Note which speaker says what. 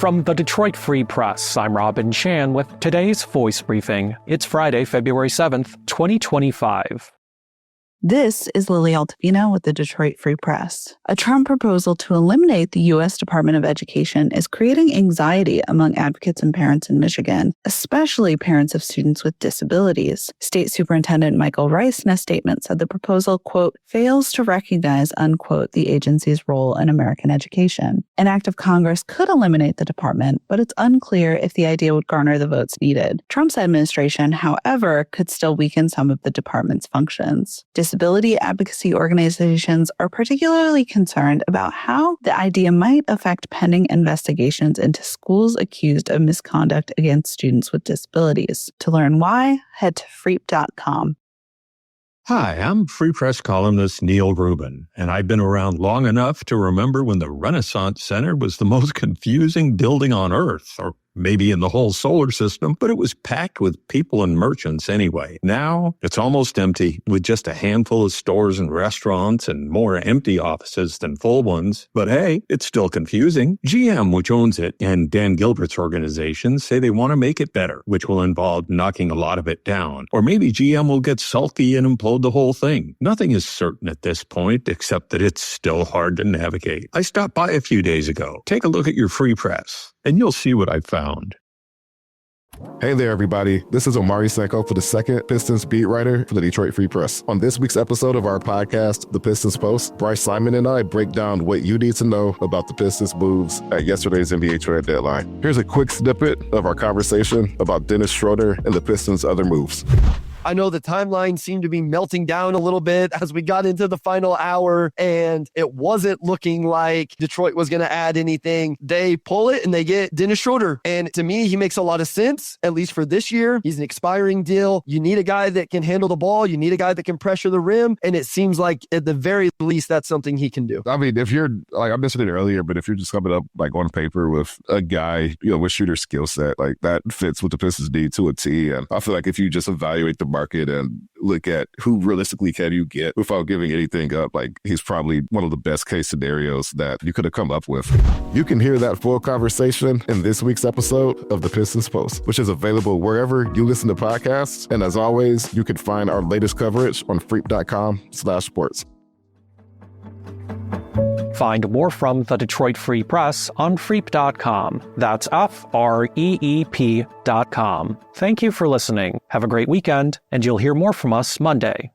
Speaker 1: From the Detroit Free Press, I'm Robin Chan with today's Voice Briefing. It's Friday, February 7th, 2025.
Speaker 2: This is Lily Altavino with the Detroit Free Press. A Trump proposal to eliminate the U.S. Department of Education is creating anxiety among advocates and parents in Michigan, especially parents of students with disabilities. State Superintendent Michael Rice in a statement said the proposal, quote, fails to recognize, unquote, the agency's role in American education. An act of Congress could eliminate the department, but it's unclear if the idea would garner the votes needed. Trump's administration, however, could still weaken some of the department's functions. Disability advocacy organizations are particularly concerned about how the idea might affect pending investigations into schools accused of misconduct against students with disabilities. To learn why, head to freep.com.
Speaker 3: Hi, I'm Free Press columnist Neil Rubin, and I've been around long enough to remember when the Renaissance Center was the most confusing building on Earth, or maybe in the whole solar system, but it was packed with people and merchants anyway. Now, it's almost empty, with just a handful of stores and restaurants and more empty offices than full ones. But hey, it's still confusing. GM, which owns it, and Dan Gilbert's organization say they want to make it better, which will involve knocking a lot of it down. Or maybe GM will get sulky and implode the whole thing. Nothing is certain at this point, except that it's still hard to navigate. I stopped by a few days ago. Take a look at your Free Press, and you'll see what I found.
Speaker 4: Hey there, everybody. This is Omari Sanko for the second Pistons beat writer for the Detroit Free Press. On this week's episode of our podcast, The Pistons Post, Bryce Simon and I break down what you need to know about the Pistons' moves at yesterday's NBA trade deadline. Here's a quick snippet of our conversation about Dennis Schroeder and the Pistons' other moves.
Speaker 5: I know the timeline seemed to be melting down a little bit as we got into the final hour, and it wasn't looking like Detroit was going to add anything. They pull it and they get Dennis Schroeder. And to me, he makes a lot of sense, at least for this year. He's an expiring deal. You need a guy that can handle the ball. You need a guy that can pressure the rim. And it seems like at the very least, that's something he can do.
Speaker 4: I mean, if you're, like I mentioned it earlier, but if you're just coming up like on paper with a guy, with Schroeder's skill set, like that fits what the Pistons need to a T. And I feel like if you just evaluate the market and look at who realistically can you get without giving anything up, like he's probably one of the best case scenarios that you could have come up with. You can hear that full conversation in this week's episode of The Pistons Post, which is available wherever you listen to podcasts. And as always, you can find our latest coverage on freep.com/sports.
Speaker 1: Find more from the Detroit Free Press on freep.com. That's FREEP.com. Thank you for listening. Have a great weekend, and you'll hear more from us Monday.